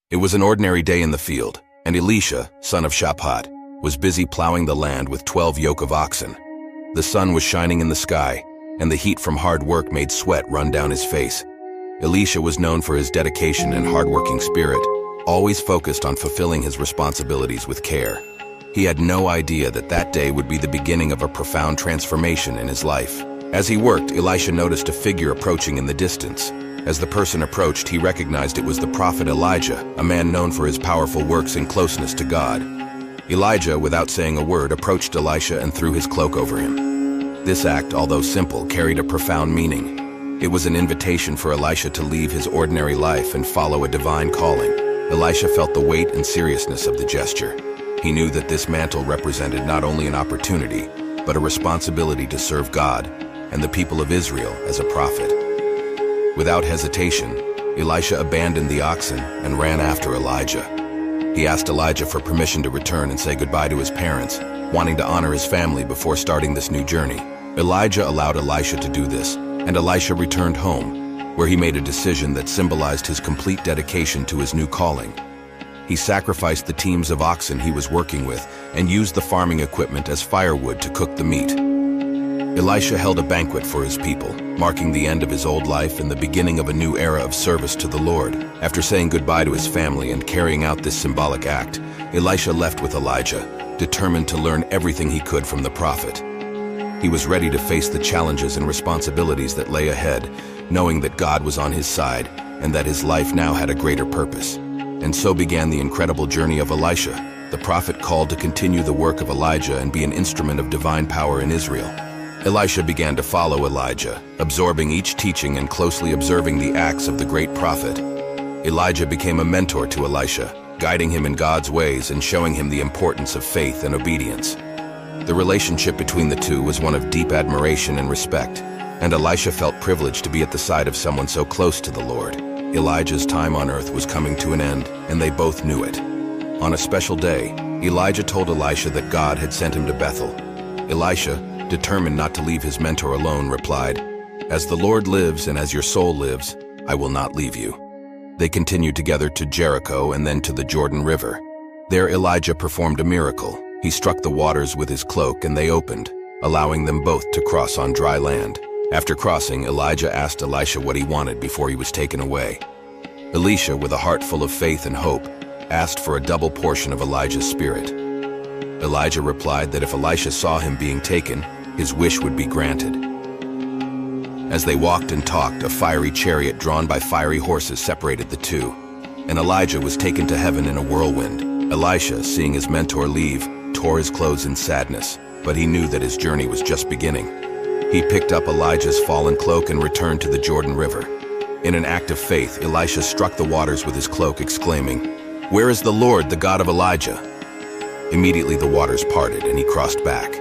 It was an ordinary day in the field, and Elisha, son of Shaphat, was busy plowing the land with 12 yoke of oxen. The sun was shining in the sky, and the heat from hard work made sweat run down his face. Elisha was known for his dedication and hardworking spirit, always focused on fulfilling his responsibilities with care. He had no idea that that day would be the beginning of a profound transformation in his life. As he worked, Elisha noticed a figure approaching in the distance. As the person approached, he recognized it was the prophet Elijah, a man known for his powerful works and closeness to God. Elijah, without saying a word, approached Elisha and threw his cloak over him. This act, although simple, carried a profound meaning. It was an invitation for Elisha to leave his ordinary life and follow a divine calling. Elisha felt the weight and seriousness of the gesture. He knew that this mantle represented not only an opportunity, but a responsibility to serve God and the people of Israel as a prophet. Without hesitation, Elisha abandoned the oxen and ran after Elijah. He asked Elijah for permission to return and say goodbye to his parents, wanting to honor his family before starting this new journey. Elijah allowed Elisha to do this, and Elisha returned home, where he made a decision that symbolized his complete dedication to his new calling. He sacrificed the teams of oxen he was working with and used the farming equipment as firewood to cook the meat. Elisha held a banquet for his people, marking the end of his old life and the beginning of a new era of service to the Lord. After saying goodbye to his family and carrying out this symbolic act, Elisha left with Elijah, determined to learn everything he could from the prophet. He was ready to face the challenges and responsibilities that lay ahead, knowing that God was on his side and that his life now had a greater purpose. And so began the incredible journey of Elisha, the prophet called to continue the work of Elijah and be an instrument of divine power in Israel. Elisha began to follow Elijah, absorbing each teaching and closely observing the acts of the great prophet. Elijah became a mentor to Elisha, guiding him in God's ways and showing him the importance of faith and obedience. The relationship between the two was one of deep admiration and respect, and Elisha felt privileged to be at the side of someone so close to the Lord. Elijah's time on earth was coming to an end, and they both knew it. On a special day, Elijah told Elisha that God had sent him to Bethel. Elisha, determined not to leave his mentor alone, replied, "As the Lord lives and as your soul lives, I will not leave you." They continued together to Jericho and then to the Jordan River. There Elijah performed a miracle. He struck the waters with his cloak and they opened, allowing them both to cross on dry land. After crossing, Elijah asked Elisha what he wanted before he was taken away. Elisha, with a heart full of faith and hope, asked for a double portion of Elijah's spirit. Elijah replied that if Elisha saw him being taken, his wish would be granted. As they walked and talked, a fiery chariot drawn by fiery horses separated the two, and Elijah was taken to heaven in a whirlwind. Elisha, seeing his mentor leave, tore his clothes in sadness, but he knew that his journey was just beginning. He picked up Elijah's fallen cloak and returned to the Jordan River. In an act of faith, Elisha struck the waters with his cloak, exclaiming, "Where is the Lord, the God of Elijah?" Immediately the waters parted and he crossed back.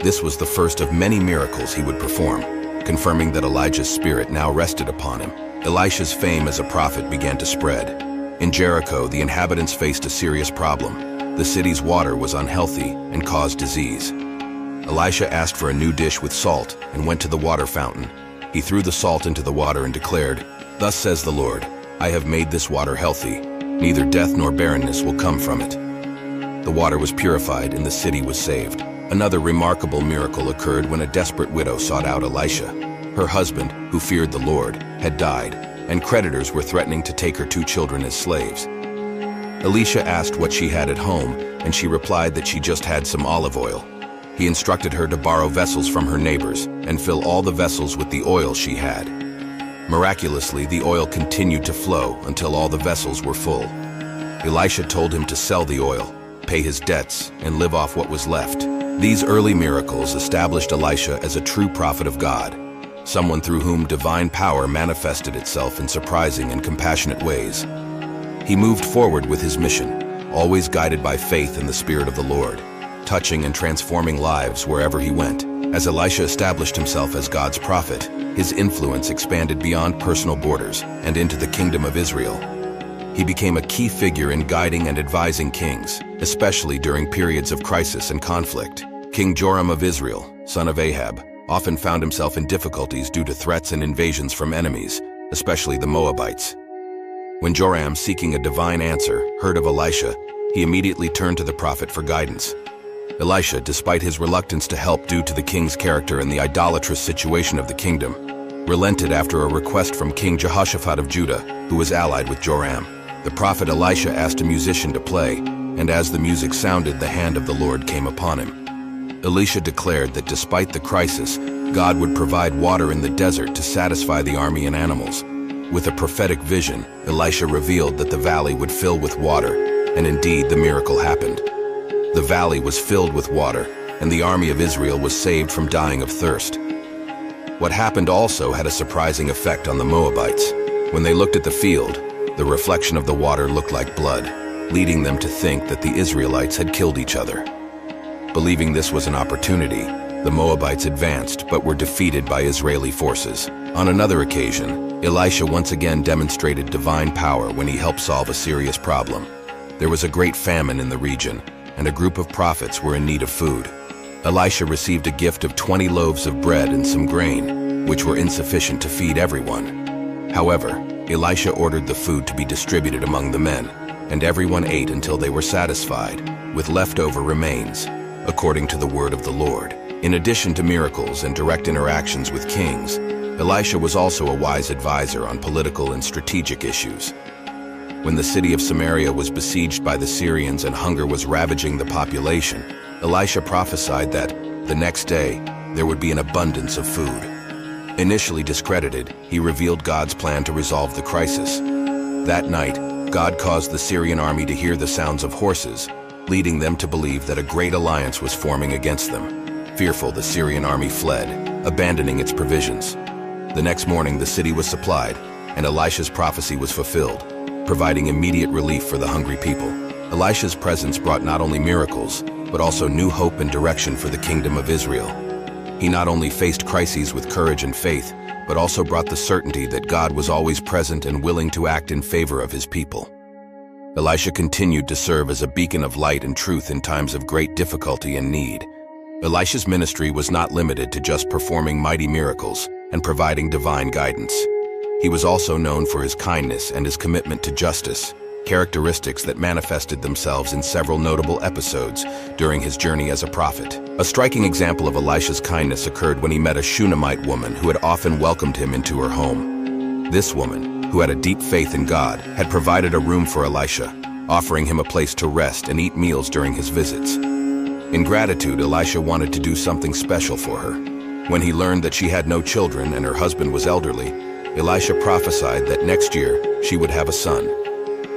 This was the first of many miracles he would perform, confirming that Elijah's spirit now rested upon him. Elisha's fame as a prophet began to spread. In Jericho, the inhabitants faced a serious problem. The city's water was unhealthy and caused disease. Elisha asked for a new dish with salt and went to the water fountain. He threw the salt into the water and declared, "Thus says the Lord, I have made this water healthy. Neither death nor barrenness will come from it." The water was purified and the city was saved. Another remarkable miracle occurred when a desperate widow sought out Elisha. Her husband, who feared the Lord, had died, and creditors were threatening to take her 2 children as slaves. Elisha asked what she had at home, and she replied that she just had some olive oil. He instructed her to borrow vessels from her neighbors and fill all the vessels with the oil she had. Miraculously, the oil continued to flow until all the vessels were full. Elisha told him to sell the oil, pay his debts, and live off what was left. These early miracles established Elisha as a true prophet of God, someone through whom divine power manifested itself in surprising and compassionate ways. He moved forward with his mission, always guided by faith in the Spirit of the Lord, touching and transforming lives wherever he went. As Elisha established himself as God's prophet, his influence expanded beyond personal borders and into the kingdom of Israel. He became a key figure in guiding and advising kings, especially during periods of crisis and conflict. King Joram of Israel, son of Ahab, often found himself in difficulties due to threats and invasions from enemies, especially the Moabites. When Joram, seeking a divine answer, heard of Elisha, he immediately turned to the prophet for guidance. Elisha, despite his reluctance to help due to the king's character and the idolatrous situation of the kingdom, relented after a request from King Jehoshaphat of Judah, who was allied with Joram. The prophet Elisha asked a musician to play, and as the music sounded, the hand of the Lord came upon him. Elisha declared that despite the crisis, God would provide water in the desert to satisfy the army and animals. With a prophetic vision, Elisha revealed that the valley would fill with water, and indeed the miracle happened. The valley was filled with water, and the army of Israel was saved from dying of thirst. What happened also had a surprising effect on the Moabites. When they looked at the field, the reflection of the water looked like blood, leading them to think that the Israelites had killed each other. Believing this was an opportunity, the Moabites advanced but were defeated by Israeli forces. On another occasion, Elisha once again demonstrated divine power when he helped solve a serious problem. There was a great famine in the region, and a group of prophets were in need of food. Elisha received a gift of 20 loaves of bread and some grain, which were insufficient to feed everyone. However, Elisha ordered the food to be distributed among the men, and everyone ate until they were satisfied, with leftover remains, according to the word of the Lord. In addition to miracles and direct interactions with kings, Elisha was also a wise advisor on political and strategic issues. When the city of Samaria was besieged by the Syrians and hunger was ravaging the population, Elisha prophesied that, the next day, there would be an abundance of food. Initially discredited, he revealed God's plan to resolve the crisis. That night, God caused the Syrian army to hear the sounds of horses, leading them to believe that a great alliance was forming against them. Fearful, the Syrian army fled, abandoning its provisions. The next morning, the city was supplied, and Elisha's prophecy was fulfilled, providing immediate relief for the hungry people. Elisha's presence brought not only miracles, but also new hope and direction for the kingdom of Israel. He not only faced crises with courage and faith, but also brought the certainty that God was always present and willing to act in favor of his people. Elisha continued to serve as a beacon of light and truth in times of great difficulty and need. Elisha's ministry was not limited to just performing mighty miracles and providing divine guidance. He was also known for his kindness and his commitment to justice, characteristics that manifested themselves in several notable episodes during his journey as a prophet. A striking example of Elisha's kindness occurred when he met a Shunammite woman who had often welcomed him into her home. This woman, who had a deep faith in God, had provided a room for Elisha, offering him a place to rest and eat meals during his visits. In gratitude, Elisha wanted to do something special for her. When he learned that she had no children and her husband was elderly, Elisha prophesied that next year she would have a son.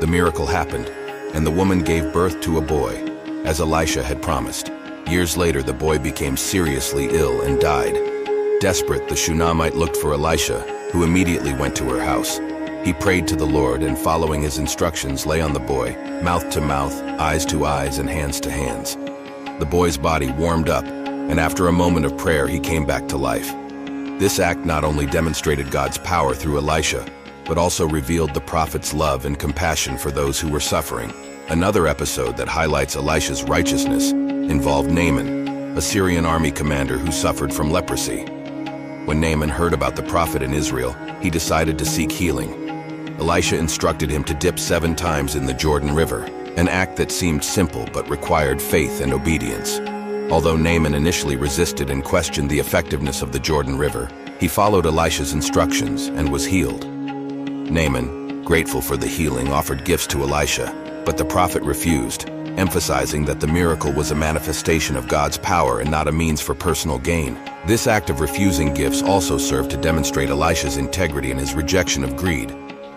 The miracle happened, and the woman gave birth to a boy, as Elisha had promised. Years later, the boy became seriously ill and died. Desperate, the Shunammite looked for Elisha, who immediately went to her house. He prayed to the Lord and, following his instructions, lay on the boy, mouth to mouth, eyes to eyes, and hands to hands. The boy's body warmed up, and after a moment of prayer, he came back to life. This act not only demonstrated God's power through Elisha, but also revealed the prophet's love and compassion for those who were suffering. Another episode that highlights Elisha's righteousness involved Naaman, a Syrian army commander who suffered from leprosy. When Naaman heard about the prophet in Israel, he decided to seek healing. Elisha instructed him to dip 7 times in the Jordan River, an act that seemed simple but required faith and obedience. Although Naaman initially resisted and questioned the effectiveness of the Jordan River, he followed Elisha's instructions and was healed. Naaman, grateful for the healing, offered gifts to Elisha, but the prophet refused, emphasizing that the miracle was a manifestation of God's power and not a means for personal gain. This act of refusing gifts also served to demonstrate Elisha's integrity and his rejection of greed.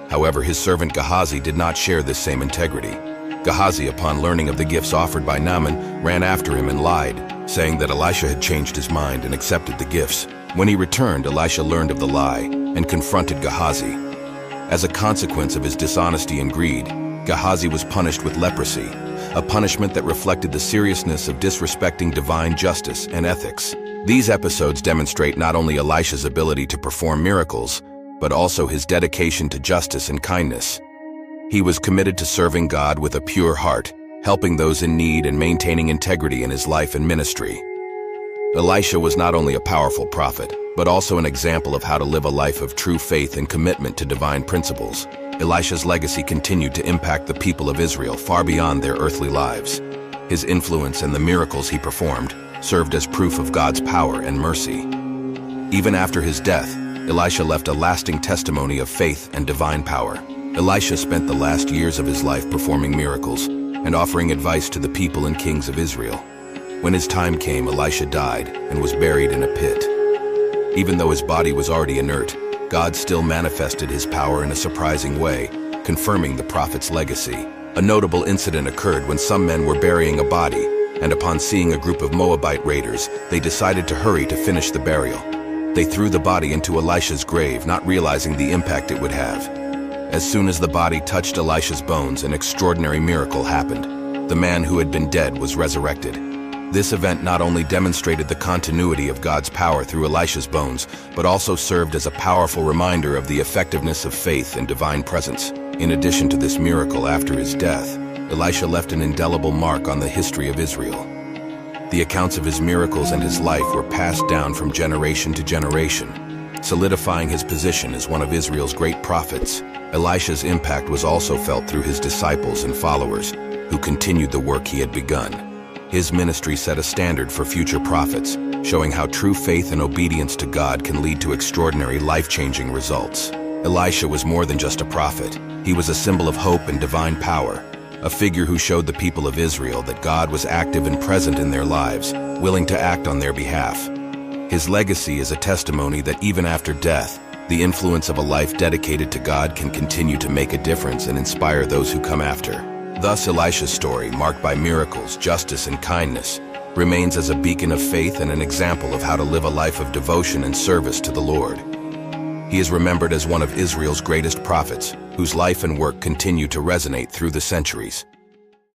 However, his servant Gehazi did not share this same integrity. Gehazi, upon learning of the gifts offered by Naaman, ran after him and lied, saying that Elisha had changed his mind and accepted the gifts. When he returned, Elisha learned of the lie and confronted Gehazi. As a consequence of his dishonesty and greed, Gehazi was punished with leprosy, a punishment that reflected the seriousness of disrespecting divine justice and ethics. These episodes demonstrate not only Elisha's ability to perform miracles, but also his dedication to justice and kindness. He was committed to serving God with a pure heart, helping those in need and maintaining integrity in his life and ministry. Elisha was not only a powerful prophet, but also an example of how to live a life of true faith and commitment to divine principles. Elisha's legacy continued to impact the people of Israel far beyond their earthly lives. His influence and the miracles he performed served as proof of God's power and mercy. Even after his death, Elisha left a lasting testimony of faith and divine power. Elisha spent the last years of his life performing miracles and offering advice to the people and kings of Israel. When his time came, Elisha died and was buried in a pit. Even though his body was already inert, God still manifested his power in a surprising way, confirming the prophet's legacy. A notable incident occurred when some men were burying a body, and upon seeing a group of Moabite raiders, they decided to hurry to finish the burial. They threw the body into Elisha's grave, not realizing the impact it would have. As soon as the body touched Elisha's bones, an extraordinary miracle happened. The man who had been dead was resurrected. This event not only demonstrated the continuity of God's power through Elisha's bones, but also served as a powerful reminder of the effectiveness of faith and divine presence. In addition to this miracle after his death, Elisha left an indelible mark on the history of Israel. The accounts of his miracles and his life were passed down from generation to generation, solidifying his position as one of Israel's great prophets. Elisha's impact was also felt through his disciples and followers, who continued the work he had begun. His ministry set a standard for future prophets, showing how true faith and obedience to God can lead to extraordinary life-changing results. Elisha was more than just a prophet. He was a symbol of hope and divine power, a figure who showed the people of Israel that God was active and present in their lives, willing to act on their behalf. His legacy is a testimony that even after death, the influence of a life dedicated to God can continue to make a difference and inspire those who come after. Thus, Elisha's story, marked by miracles, justice, and kindness, remains as a beacon of faith and an example of how to live a life of devotion and service to the Lord. He is remembered as one of Israel's greatest prophets, whose life and work continue to resonate through the centuries.